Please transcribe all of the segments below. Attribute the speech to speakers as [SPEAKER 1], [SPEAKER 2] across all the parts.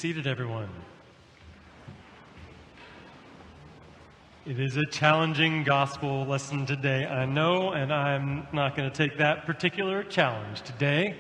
[SPEAKER 1] Seated, everyone. It is a challenging gospel lesson today, I know, and I'm not going to take that particular challenge today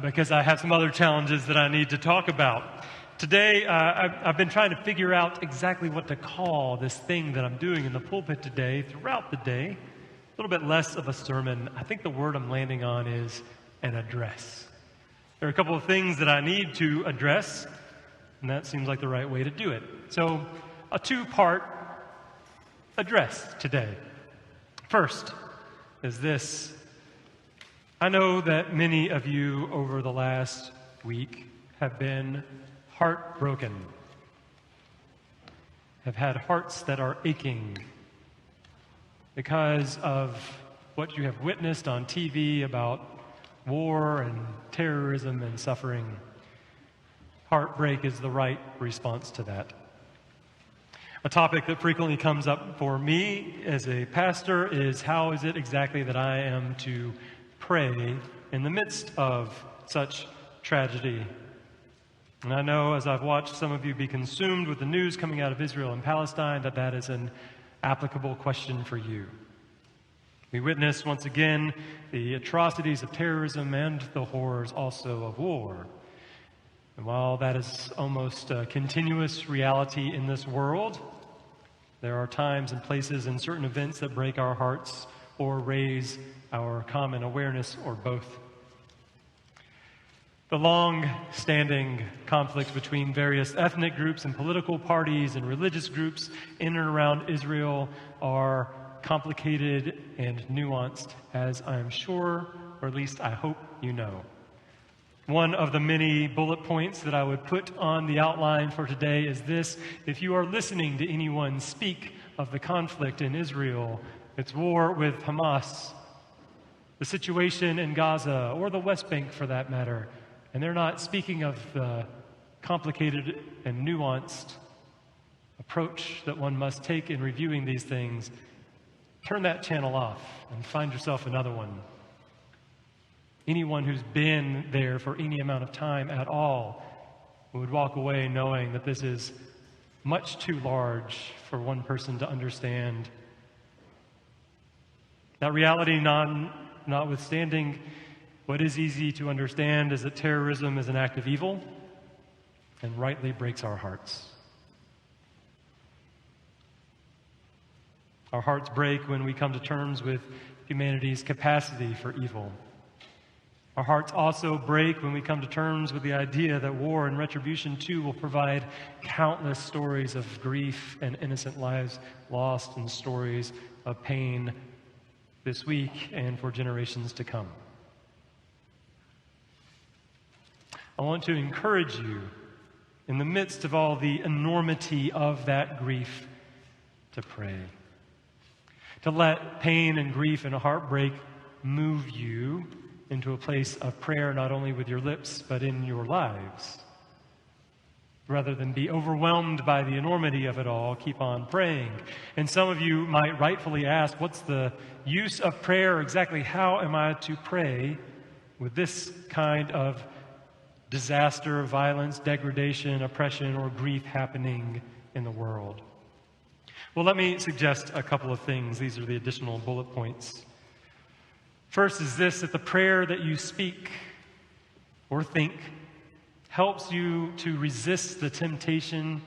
[SPEAKER 1] because I have some other challenges that I need to talk about. Today, I've been trying to figure out exactly what to call this thing that I'm doing in the pulpit today, throughout the day. A little bit less of a sermon. I think the word I'm landing on is an address. There are a couple of things that I need to address, and that seems like the right way to do it. So, a two-part address today. First is this. I know that many of you over the last week have been heartbroken, have had hearts that are aching because of what you have witnessed on TV about war and terrorism and suffering. Heartbreak is the right response to that. A topic that frequently comes up for me as a pastor is how is it exactly that I am to pray in the midst of such tragedy? And I know as I've watched some of you be consumed with the news coming out of Israel and Palestine that is an applicable question for you. We witness once again the atrocities of terrorism and the horrors also of war. And while that is almost a continuous reality in this world, there are times and places and certain events that break our hearts or raise our common awareness or both. The long-standing conflicts between various ethnic groups and political parties and religious groups in and around Israel are complicated and nuanced, as I'm sure, or at least I hope you know. One of the many bullet points that I would put on the outline for today is this. If you are listening to anyone speak of the conflict in Israel, its war with Hamas, the situation in Gaza, or the West Bank for that matter, and they're not speaking of the complicated and nuanced approach that one must take in reviewing these things, turn that channel off and find yourself another one. Anyone who's been there for any amount of time at all would walk away knowing that this is much too large for one person to understand. That reality notwithstanding, what is easy to understand is that terrorism is an act of evil and rightly breaks our hearts. Our hearts break when we come to terms with humanity's capacity for evil. Our hearts also break when we come to terms with the idea that war and retribution too will provide countless stories of grief and innocent lives lost and stories of pain this week and for generations to come. I want to encourage you, in the midst of all the enormity of that grief, to pray. To let pain and grief and heartbreak move you into a place of prayer, not only with your lips, but in your lives. Rather than be overwhelmed by the enormity of it all, keep on praying. And some of you might rightfully ask, what's the use of prayer? Exactly how am I to pray with this kind of disaster, violence, degradation, oppression, or grief happening in the world? Well, let me suggest a couple of things. These are the additional bullet points. First is this, that the prayer that you speak or think helps you to resist the temptation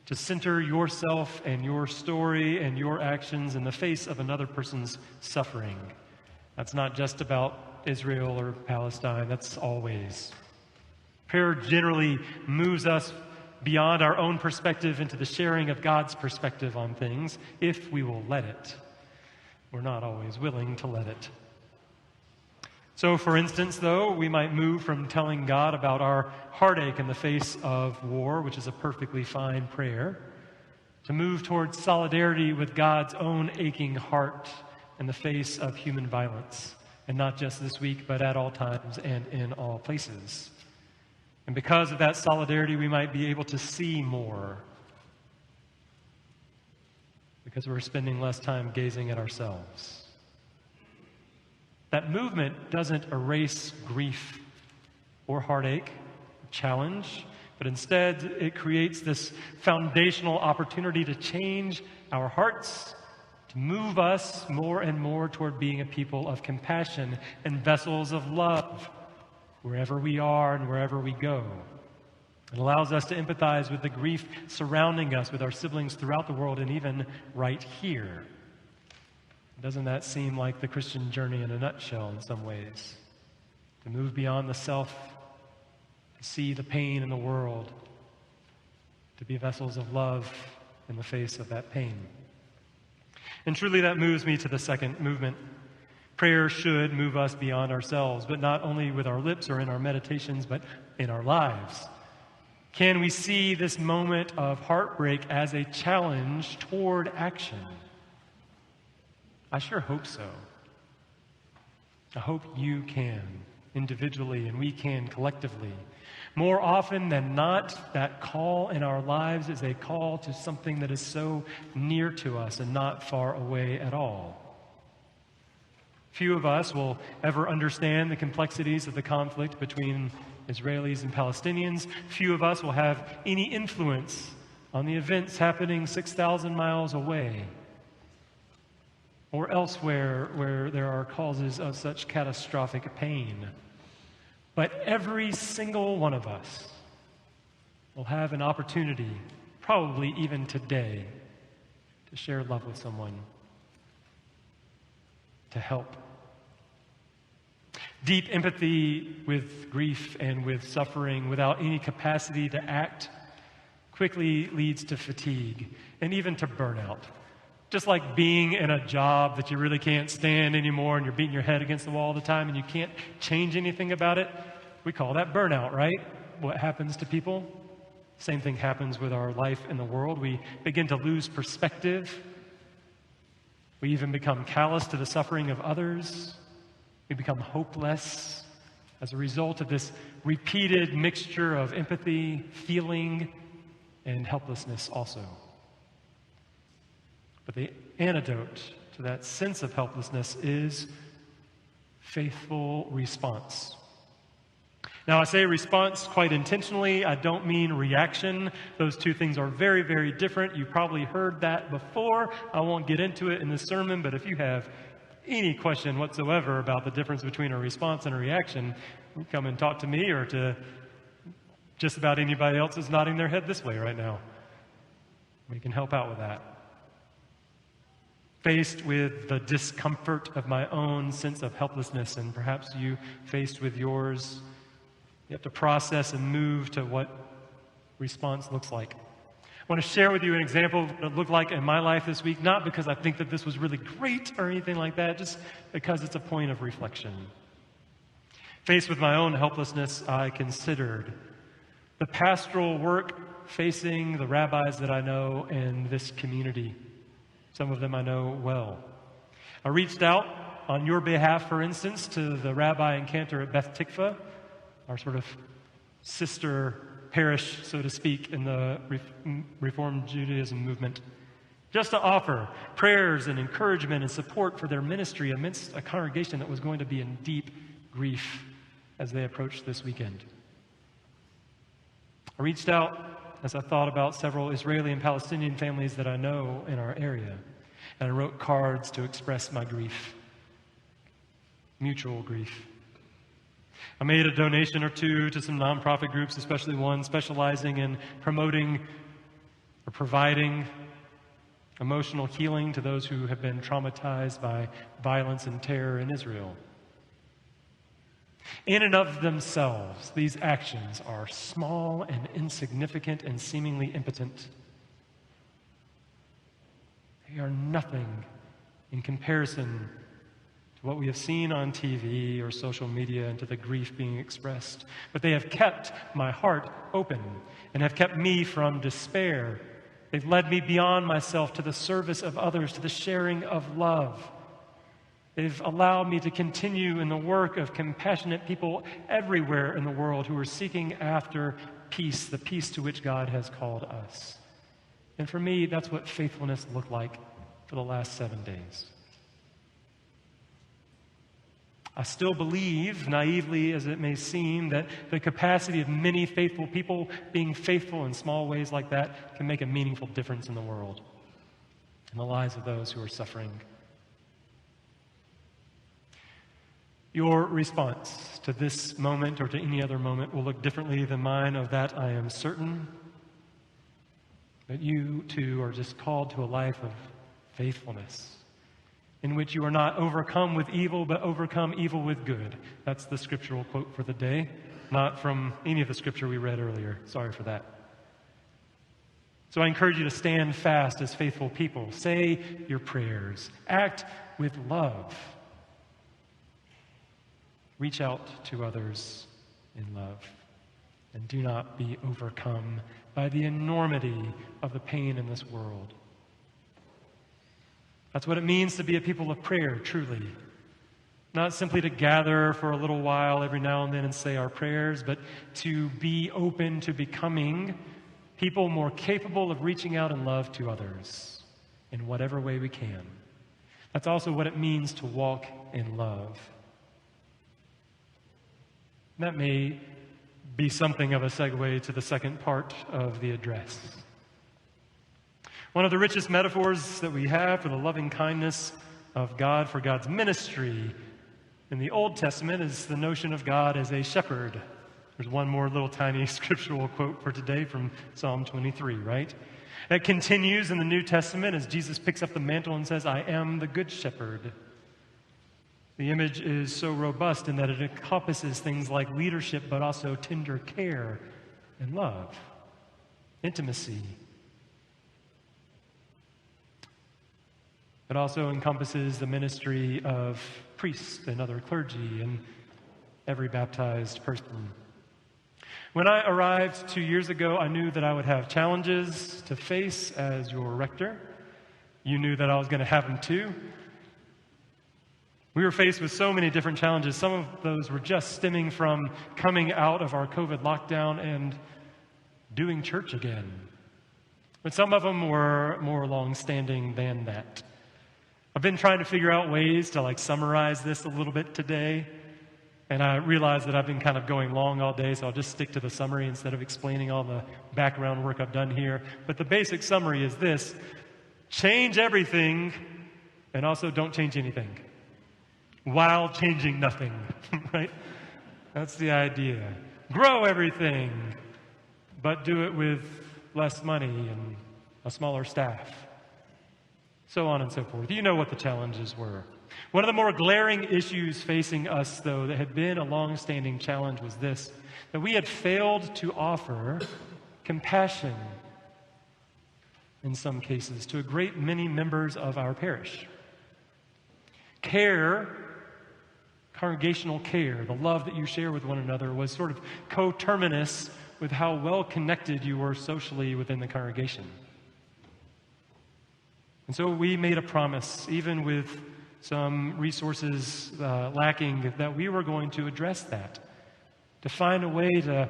[SPEAKER 1] to center yourself and your story and your actions in the face of another person's suffering. That's not just about Israel or Palestine, that's always. Prayer generally moves us beyond our own perspective into the sharing of God's perspective on things, if we will let it. We're not always willing to let it. So, for instance, though, we might move from telling God about our heartache in the face of war, which is a perfectly fine prayer, to move towards solidarity with God's own aching heart in the face of human violence, and not just this week, but at all times and in all places. And because of that solidarity, we might be able to see more, because we're spending less time gazing at ourselves. That movement doesn't erase grief or heartache, challenge, But instead, it creates this foundational opportunity to change our hearts, to move us more and more toward being a people of compassion and vessels of love wherever we are and wherever we go. It allows us to empathize with the grief surrounding us, with our siblings throughout the world, and even right here. Doesn't that seem like the Christian journey in a nutshell in some ways? To move beyond the self, to see the pain in the world, to be vessels of love in the face of that pain. And truly that moves me to the second movement. Prayer should move us beyond ourselves, but not only with our lips or in our meditations, but in our lives. Can we see this moment of heartbreak as a challenge toward action? I sure hope so. I hope you can, individually, and we can collectively. More often than not, that call in our lives is a call to something that is so near to us and not far away at all. Few of us will ever understand the complexities of the conflict between Israelis and Palestinians. Few of us will have any influence on the events happening 6,000 miles away or elsewhere where there are causes of such catastrophic pain. But every single one of us will have an opportunity, probably even today, to share love with someone, to help. Deep empathy with grief and with suffering without any capacity to act quickly leads to fatigue and even to burnout. Just like being in a job that you really can't stand anymore and you're beating your head against the wall all the time and you can't change anything about it, we call that burnout, right? What happens to people? Same thing happens with our life in the world. We begin to lose perspective. We even become callous to the suffering of others. We become hopeless as a result of this repeated mixture of empathy, feeling, and helplessness also. But the antidote to that sense of helplessness is faithful response. Now, I say response quite intentionally. I don't mean reaction. Those two things are very, very different. You probably heard that before. I won't get into it in this sermon, but if you have any question whatsoever about the difference between a response and a reaction, you come and talk to me or to just about anybody else who's nodding their head this way right now. We can help out with that. Faced with the discomfort of my own sense of helplessness, and perhaps you faced with yours, you have to process and move to what response looks like. I want to share with you an example of what it looked like in my life this week, not because I think that this was really great or anything like that, just because it's a point of reflection. Faced with my own helplessness, I considered the pastoral work facing the rabbis that I know in this community. Some of them I know well. I reached out on your behalf, for instance, to the rabbi and cantor at Beth Tikva, our sort of sister parish, so to speak, in the Reformed Judaism movement, just to offer prayers and encouragement and support for their ministry amidst a congregation that was going to be in deep grief as they approached this weekend. I reached out as I thought about several Israeli and Palestinian families that I know in our area, and I wrote cards to express my grief, mutual grief. I made a donation or two to some nonprofit groups, especially one specializing in promoting or providing emotional healing to those who have been traumatized by violence and terror in Israel. In and of themselves, these actions are small and insignificant and seemingly impotent. They are nothing in comparison to what we have seen on TV or social media and to the grief being expressed. But they have kept my heart open and have kept me from despair. They've led me beyond myself to the service of others, to the sharing of love. They've allowed me to continue in the work of compassionate people everywhere in the world who are seeking after peace, the peace to which God has called us. And for me, that's what faithfulness looked like for the last 7 days. I still believe, naively as it may seem, that the capacity of many faithful people being faithful in small ways like that can make a meaningful difference in the world, in the lives of those who are suffering. Your response to this moment or to any other moment will look differently than mine. Of that I am certain. But you too are just called to a life of faithfulness, in which you are not overcome with evil, but overcome evil with good. That's the scriptural quote for the day, not from any of the scripture we read earlier. Sorry for that. So I encourage you to stand fast as faithful people. Say your prayers. Act with love. Reach out to others in love. And do not be overcome by the enormity of the pain in this world. That's what it means to be a people of prayer, truly. Not simply to gather for a little while every now and then and say our prayers, but to be open to becoming people more capable of reaching out in love to others in whatever way we can. That's also what it means to walk in love. That may be something of a segue to the second part of the address. One of the richest metaphors that we have for the loving kindness of God, for God's ministry in the Old Testament, is the notion of God as a shepherd. There's one more little tiny scriptural quote for today from Psalm 23, right? It continues in the New Testament as Jesus picks up the mantle and says, I am the good shepherd. The image is so robust in that it encompasses things like leadership, but also tender care and love, intimacy. It also encompasses the ministry of priests and other clergy and every baptized person. When I arrived 2 years ago, I knew that I would have challenges to face as your rector. You knew that I was going to have them too. We were faced with so many different challenges. Some of those were just stemming from coming out of our COVID lockdown and doing church again. But some of them were more long-standing than that. I've been trying to figure out ways to summarize this a little bit today. And I realize that I've been kind of going long all day, so I'll just stick to the summary instead of explaining all the background work I've done here. But the basic summary is this: change everything, and also don't change anything, while changing nothing, right? That's the idea. Grow everything, but do it with less money and a smaller staff. So on and so forth. You know what the challenges were. One of the more glaring issues facing us, though, that had been a long-standing challenge was this: that we had failed to offer compassion, in some cases, to a great many members of our parish. Care, congregational care, the love that you share with one another, was sort of coterminous with how well connected you were socially within the congregation. And so we made a promise, even with some resources lacking, that we were going to address that, to find a way to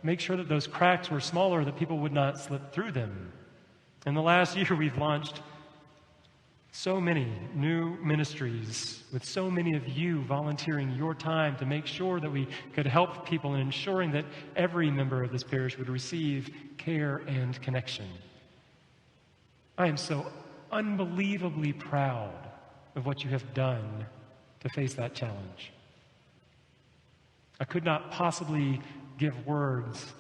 [SPEAKER 1] make sure that those cracks were smaller, that people would not slip through them. In the last year, we've launched so many new ministries, with so many of you volunteering your time to make sure that we could help people in ensuring that every member of this parish would receive care and connection. I am so unbelievably proud of what you have done to face that challenge. I could not possibly give words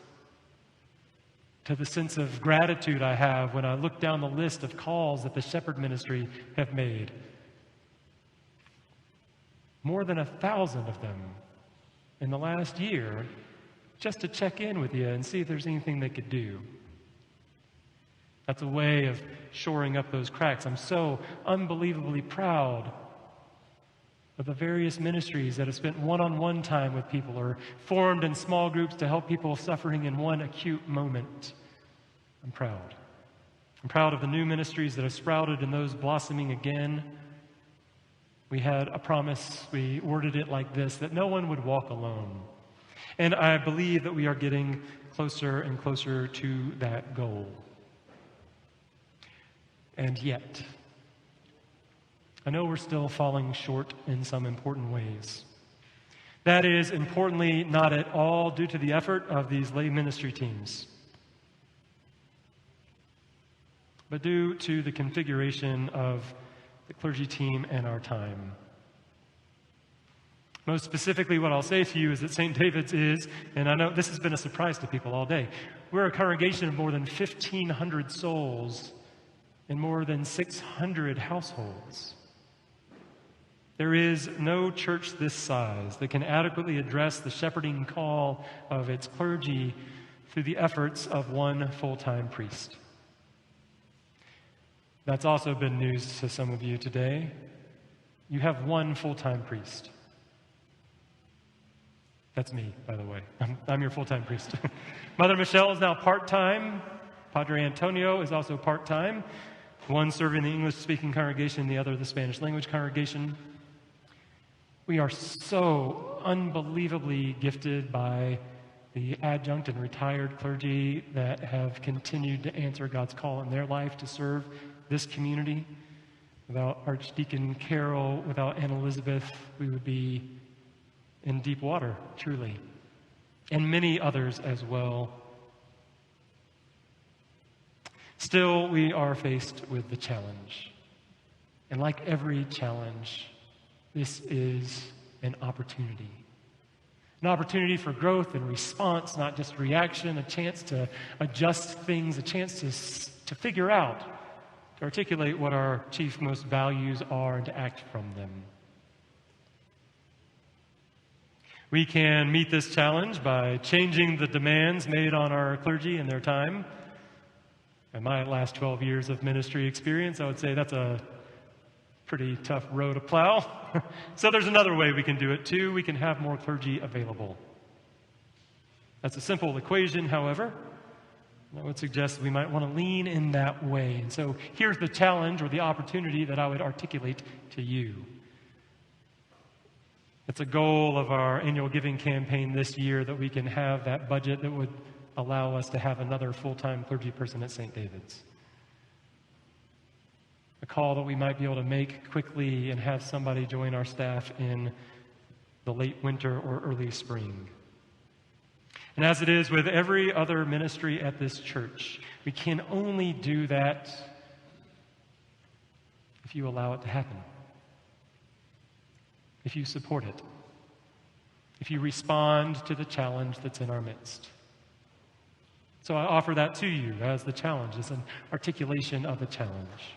[SPEAKER 1] to the sense of gratitude I have when I look down the list of calls that the Shepherd Ministry have made. More than 1,000 of them in the last year, just to check in with you and see if there's anything they could do. That's a way of shoring up those cracks. I'm so unbelievably proud of the various ministries that have spent one-on-one time with people or formed in small groups to help people suffering in one acute moment. I'm proud. I'm proud of the new ministries that have sprouted and those blossoming again. We had a promise, we worded it like this, that no one would walk alone. And I believe that we are getting closer and closer to that goal. And yet, I know we're still falling short in some important ways. That is, importantly, not at all due to the effort of these lay ministry teams, but due to the configuration of the clergy team and our time. Most specifically, what I'll say to you is that St. David's is, and I know this has been a surprise to people all day, we're a congregation of more than 1,500 souls in more than 600 households. There is no church this size that can adequately address the shepherding call of its clergy through the efforts of one full-time priest. That's also been news to some of you today. You have one full-time priest. That's me, by the way. I'm your full-time priest. Mother Michelle is now part-time. Padre Antonio is also part-time. One serving the English-speaking congregation, the other the Spanish-language congregation. We are so unbelievably gifted by the adjunct and retired clergy that have continued to answer God's call in their life to serve this community. Without Archdeacon Carol, without Anne Elizabeth, we would be in deep water, truly. And many others as well. Still, we are faced with the challenge. And like every challenge, this is an opportunity. An opportunity for growth and response, not just reaction, a chance to adjust things, a chance to figure out, to articulate what our chief most values are and to act from them. We can meet this challenge by changing the demands made on our clergy and their time. In my last 12 years of ministry experience, I would say that's a pretty tough row to plow. So there's another way we can do it too. We can have more clergy available. That's a simple equation, however. I would suggest we might want to lean in that way. And so here's the challenge or the opportunity that I would articulate to you. It's a goal of our annual giving campaign this year that we can have that budget that would allow us to have another full-time clergy person at St. David's. A call that we might be able to make quickly and have somebody join our staff in the late winter or early spring. And as it is with every other ministry at this church, we can only do that if you allow it to happen. If you support it. If you respond to the challenge that's in our midst. So I offer that to you as the challenge, as an articulation of the challenge.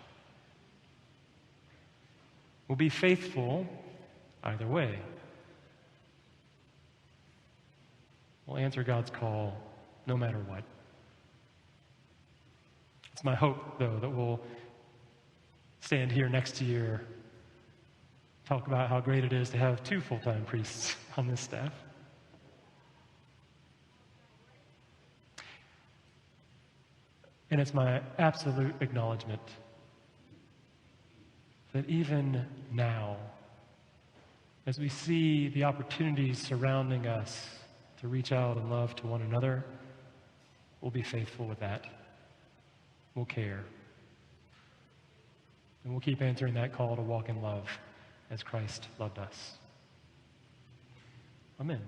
[SPEAKER 1] We'll be faithful either way. We'll answer God's call no matter what. It's my hope, though, that we'll stand here next year, talk about how great it is to have 2 full-time priests on this staff. And it's my absolute acknowledgement that even now, as we see the opportunities surrounding us to reach out and love to one another, we'll be faithful with that. We'll care. And we'll keep answering that call to walk in love as Christ loved us. Amen.